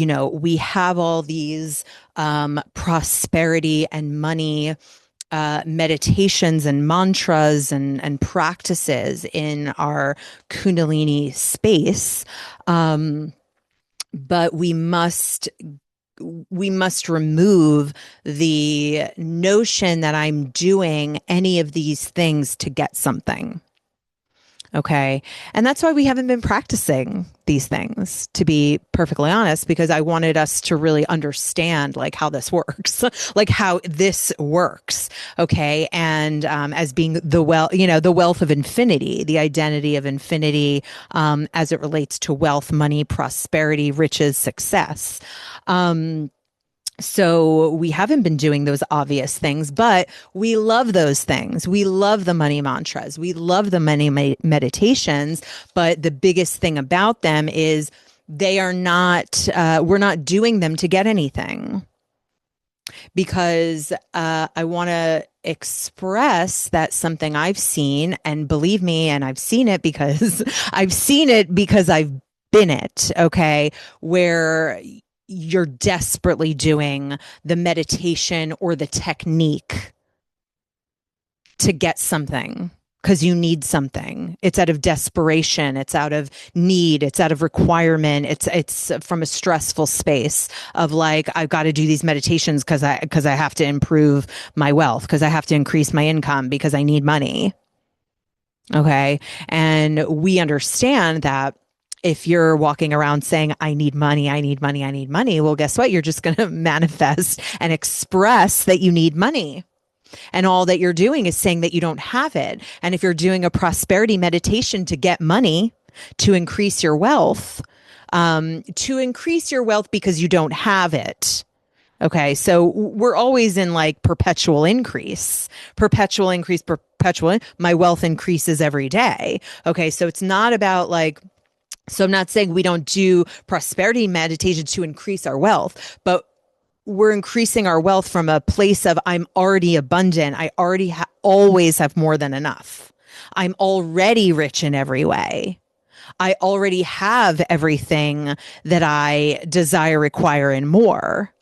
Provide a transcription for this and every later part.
we have all these prosperity and money meditations and mantras and practices in our Kundalini space. But we must remove the notion that I'm doing any of these things to get something. Okay. And that's why we haven't been practicing these things, to be perfectly honest, because I wanted us to really understand like how this works, like how this works. Okay. And as being the the wealth of infinity, the identity of infinity as it relates to wealth, money, prosperity, riches, success. So we haven't been doing those obvious things, but we love those things. We love the money mantras. We love the money meditations. But the biggest thing about them is they are not, we're not doing them to get anything. Because I want to express that something I've seen, and believe me, and I've seen it because I've been it, okay, where you're desperately doing the meditation or the technique to get something because you need something. It's out of desperation. It's out of need. It's out of requirement. It's from a stressful space of like, I've got to do these meditations because I have to improve my wealth, because I have to increase my income, because I need money. Okay. And we understand that if you're walking around saying, I need money, I need money, I need money, well, guess what? You're just going to manifest and express that you need money. And all that you're doing is saying that you don't have it. And if you're doing a prosperity meditation to get money, to increase your wealth because you don't have it. Okay. So we're always in like perpetual increase, my wealth increases every day. Okay. So it's not about like, so I'm not saying we don't do prosperity meditation to increase our wealth, but we're increasing our wealth from a place of I'm already abundant. I already always have more than enough. I'm already rich in every way. I already have everything that I desire, require, and more.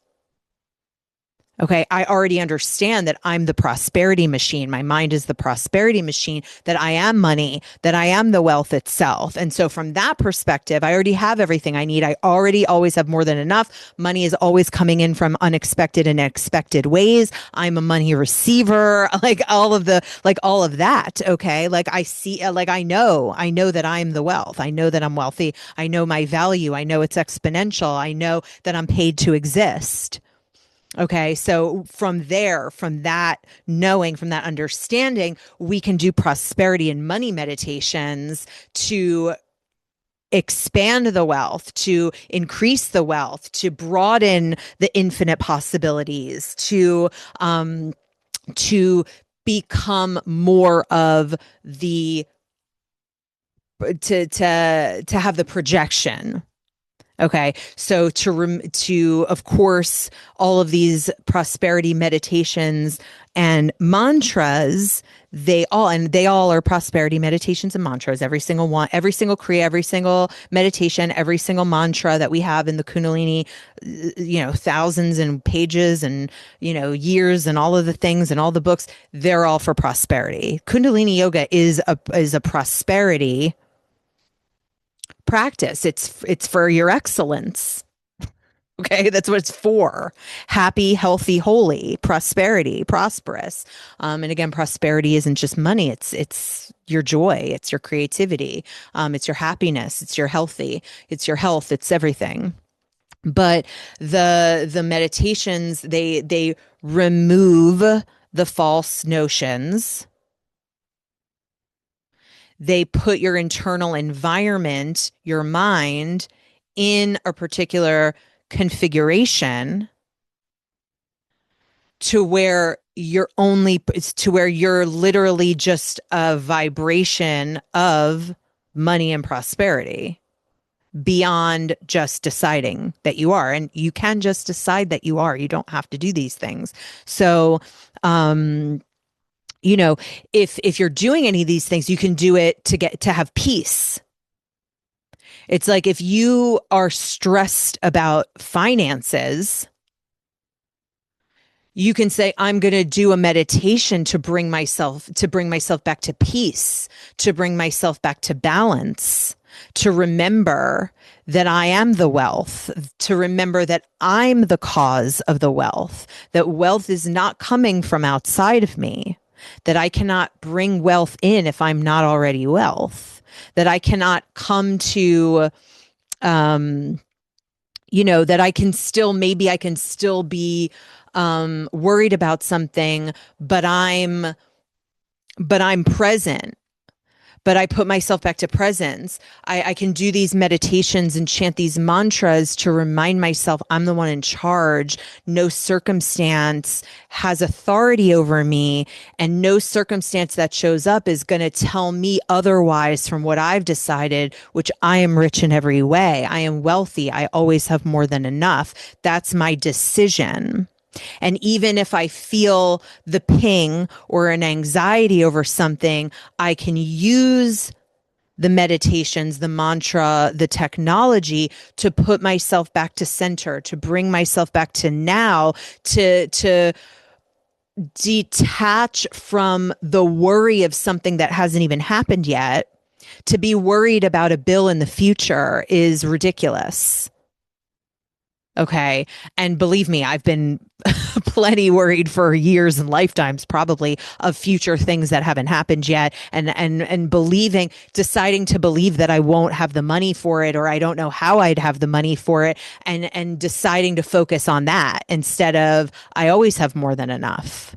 Okay, I already understand that I'm the prosperity machine. My mind is the prosperity machine, that I am money, that I am the wealth itself. And so from that perspective, I already have everything I need. I already always have more than enough. Money is always coming in from unexpected and expected ways. I'm a money receiver, like all of that. Okay. Like I see, like I know that I'm the wealth. I know that I'm wealthy. I know my value. I know it's exponential. I know that I'm paid to exist. Okay. So from that knowing, from that understanding, we can do prosperity and money meditations to expand the wealth, to increase the wealth, to broaden the infinite possibilities, to become more of the, to have the projection. Okay. So to of course, all of these prosperity meditations and mantras, they all are prosperity meditations and mantras. Every single one, every single kriya, every single meditation, every single mantra that we have in the Kundalini, thousands and pages and, years and all of the things and all the books, they're all for prosperity. Kundalini yoga is a prosperity practice. It's for your excellence. Okay, that's what it's for. Happy, healthy, holy, prosperity, prosperous. And again, prosperity isn't just money. It's your joy. It's your creativity. It's your happiness. It's your healthy. It's your health. It's everything. But the meditations, they remove the false notions. They put your internal environment, your mind, in a particular configuration to where you're literally just a vibration of money and prosperity beyond just deciding that you are. And you can just decide that you are. You don't have to do these things. So, if you're doing any of these things, you can do it to have peace. It's like if you are stressed about finances, you can say, I'm going to do a meditation to bring myself back to peace, to bring myself back to balance, to remember that I am the wealth, to remember that I'm the cause of the wealth, that wealth is not coming from outside of me, that I cannot bring wealth in if I'm not already wealth, that I cannot come to, that maybe I can still be worried about something, but I'm present, but I put myself back to presence. I can do these meditations and chant these mantras to remind myself I'm the one in charge. No circumstance has authority over me, and no circumstance that shows up is going to tell me otherwise from what I've decided, which I am rich in every way. I am wealthy. I always have more than enough. That's my decision. And even if I feel the ping or an anxiety over something, I can use the meditations, the mantra, the technology to put myself back to center, to bring myself back to now, to detach from the worry of something that hasn't even happened yet. To be worried about a bill in the future is ridiculous. Okay. And believe me, I've been plenty worried for years and lifetimes, probably, of future things that haven't happened yet. And deciding to believe that I won't have the money for it, or I don't know how I'd have the money for it. And deciding to focus on that instead of, I always have more than enough.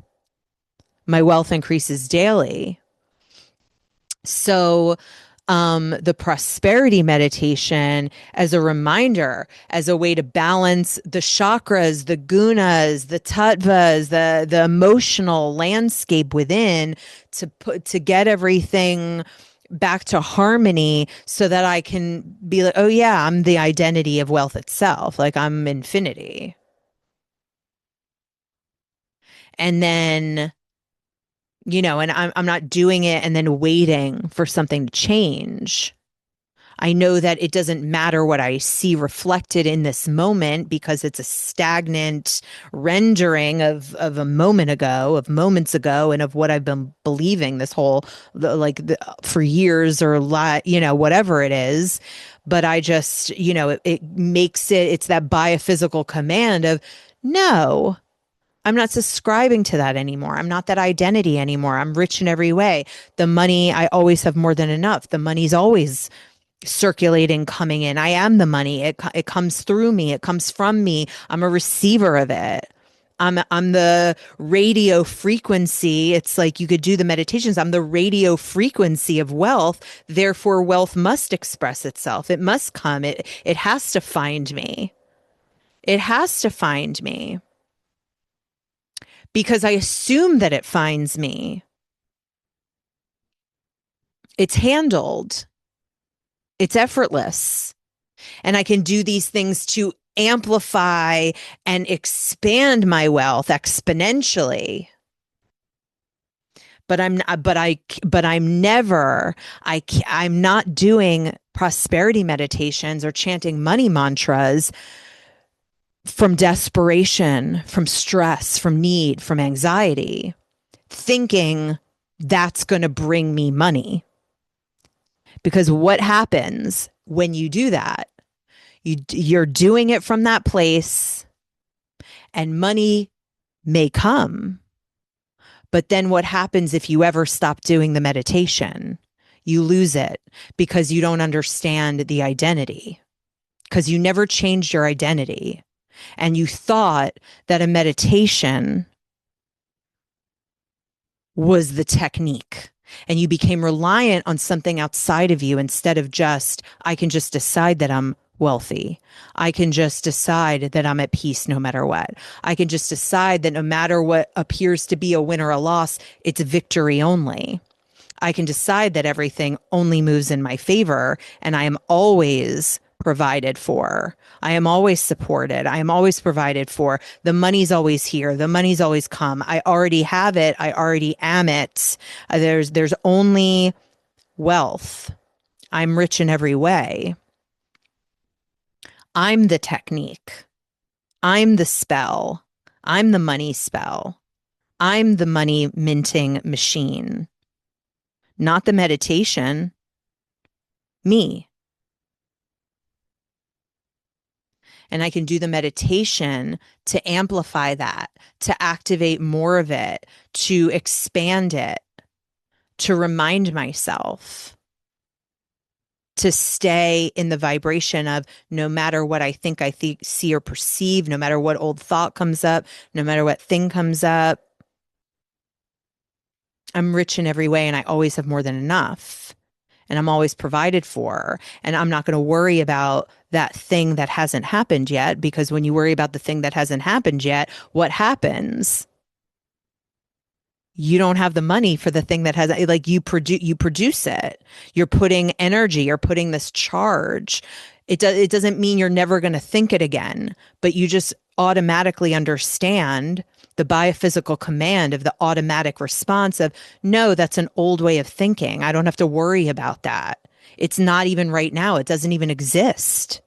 My wealth increases daily. So, the prosperity meditation as a reminder, as a way to balance the chakras, the gunas, the tattvas, the emotional landscape within, to get everything back to harmony, so that I can be like, oh yeah, I'm the identity of wealth itself. Like, I'm infinity. And then, and I'm not doing it and then waiting for something to change. I know that it doesn't matter what I see reflected in this moment, because it's a stagnant rendering of a moment ago, of moments ago, and of what I've been believing this whole, for years, or whatever it is. But I just, it makes it's that biophysical command of, no, I'm not subscribing to that anymore. I'm not that identity anymore. I'm rich in every way. The money, I always have more than enough. The money's always circulating, coming in. I am the money. It comes through me. It comes from me. I'm a receiver of it. I'm the radio frequency. It's like, you could do the meditations. I'm the radio frequency of wealth. Therefore, wealth must express itself. It must come. It has to find me. It has to find me. Because I assume that it finds me. It's handled. It's effortless. And I can do these things to amplify and expand my wealth exponentially. But I'm not doing prosperity meditations or chanting money mantras from desperation, from stress, from need, from anxiety, thinking that's going to bring me money. Because what happens when you do that? You're doing it from that place, and money may come. But then what happens if you ever stop doing the meditation? You lose it, because you don't understand the identity, because you never changed your identity. And you thought that a meditation was the technique, and you became reliant on something outside of you, instead of just, I can just decide that I'm wealthy. I can just decide that I'm at peace no matter what. I can just decide that no matter what appears to be a win or a loss, it's victory only. I can decide that everything only moves in my favor, and I am always provided for. I am always supported. I am always provided for. The money's always here. The money's always come. I already have it. I already am it. There's only wealth. I'm rich in every way. I'm the technique. I'm the spell. I'm the money spell. I'm the money minting machine, not the meditation, me. And I can do the meditation to amplify that, to activate more of it, to expand it, to remind myself, to stay in the vibration of no matter what I see or perceive, no matter what old thought comes up, no matter what thing comes up, I'm rich in every way and I always have more than enough. And I'm always provided for. And I'm not going to worry about that thing that hasn't happened yet, because when you worry about the thing that hasn't happened yet, what happens? You don't have the money for the thing that has, like, you produce it. You're putting energy, you're putting this charge. It doesn't mean you're never going to think it again, but you just automatically understand the biophysical command of the automatic response of, no, that's an old way of thinking. I don't have to worry about that. It's not even right now. It doesn't even exist.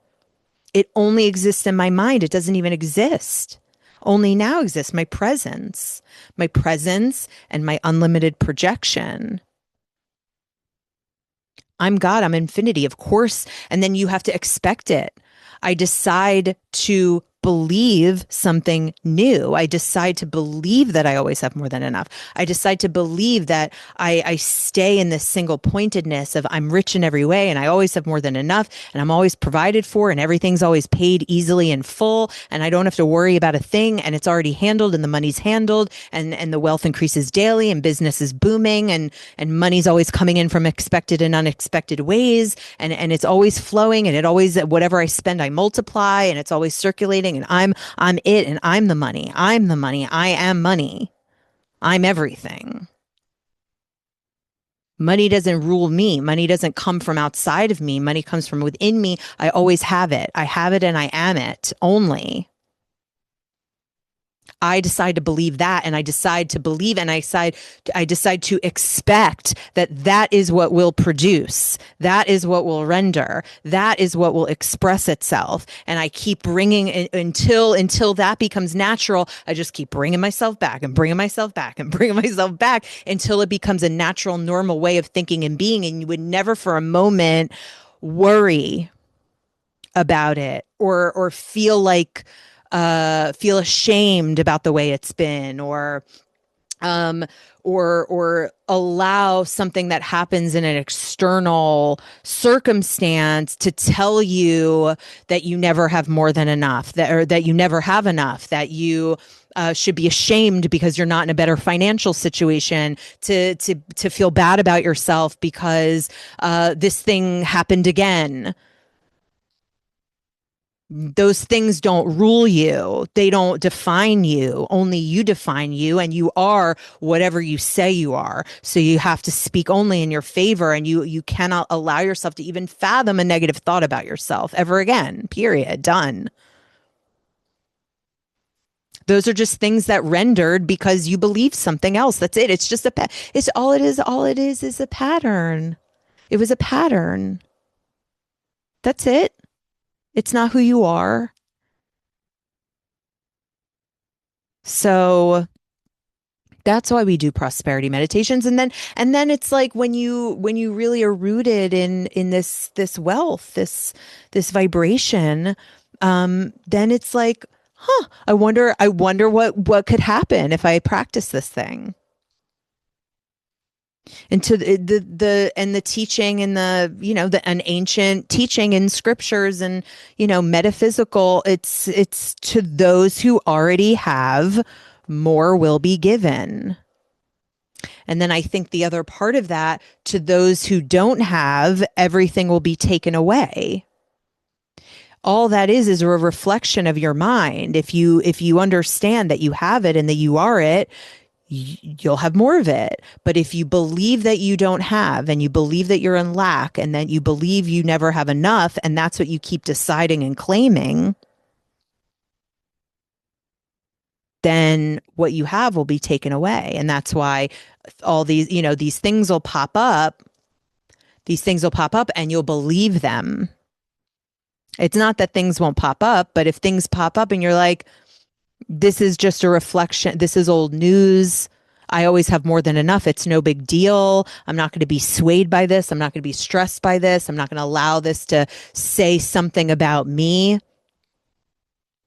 It only exists in my mind. It doesn't even exist. Only now exists my presence and my unlimited projection. I'm God, I'm infinity, of course. And then you have to expect it. I decide to believe something new. I decide to believe that I always have more than enough. I decide to believe that I stay in this single pointedness of I'm rich in every way and I always have more than enough and I'm always provided for and everything's always paid easily and full and I don't have to worry about a thing and it's already handled and the money's handled and the wealth increases daily and business is booming and money's always coming in from expected and unexpected ways and it's always flowing and it always, whatever I spend I multiply and it's always circulating and I'm it and I'm the money. I'm the money. I am money. I'm everything. Money doesn't rule me. Money doesn't come from outside of me. Money comes from within me. I always have it. I have it and I am it only. I decide to believe that and I decide to believe and I decide to expect that that is what will produce. That is what will render. That is what will express itself. And I keep bringing it until that becomes natural. I just keep bringing myself back and bringing myself back and bringing myself back until it becomes a natural, normal way of thinking and being. And you would never for a moment worry about it or feel ashamed about the way it's been um or allow something that happens in an external circumstance to tell you that you never have more than enough, that you never have enough, that you should be ashamed because you're not in a better financial situation, to feel bad about yourself because this thing happened again. Those things don't rule you. They don't define you. Only you define you, and you are whatever you say you are. So you have to speak only in your favor, and you cannot allow yourself to even fathom a negative thought about yourself ever again. Period. Done. Those are just things that rendered because you believe something else. That's it. It's just it's all it is. All it is a pattern. It was a pattern. That's it. It's not who you are. So that's why we do prosperity meditations. And then it's like when you really are rooted in this wealth, this vibration, then it's like, huh, I wonder what could happen if I practice this thing. And to the teaching and an ancient teaching in scriptures and metaphysical, it's to those who already have, more will be given. And then I think the other part of that, to those who don't have, everything will be taken away. All that is a reflection of your mind. If you understand that you have it and that you are it, you'll have more of it. But if you believe that you don't have, and you believe that you're in lack, and then you believe you never have enough, and that's what you keep deciding and claiming, then what you have will be taken away. And that's why all these things will pop up. These things will pop up and you'll believe them. It's not that things won't pop up, but if things pop up and you're like, this is just a reflection, this is old news. I always have more than enough. It's no big deal. I'm not going to be swayed by this. I'm not going to be stressed by this. I'm not going to allow this to say something about me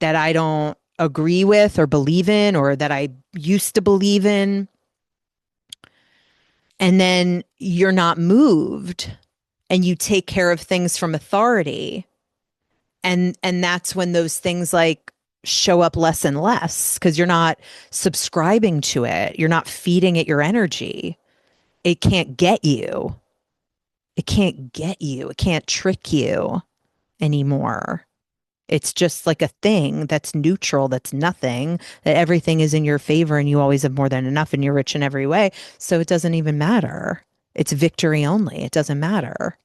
that I don't agree with or believe in or that I used to believe in. And then you're not moved and you take care of things from authority. And that's when those things like show up less and less because you're not subscribing to it. You're not feeding it your energy. It can't get you. It can't get you. It can't trick you anymore. It's just like a thing that's neutral, that's nothing, that everything is in your favor and you always have more than enough and you're rich in every way. So it doesn't even matter. It's victory only. It doesn't matter.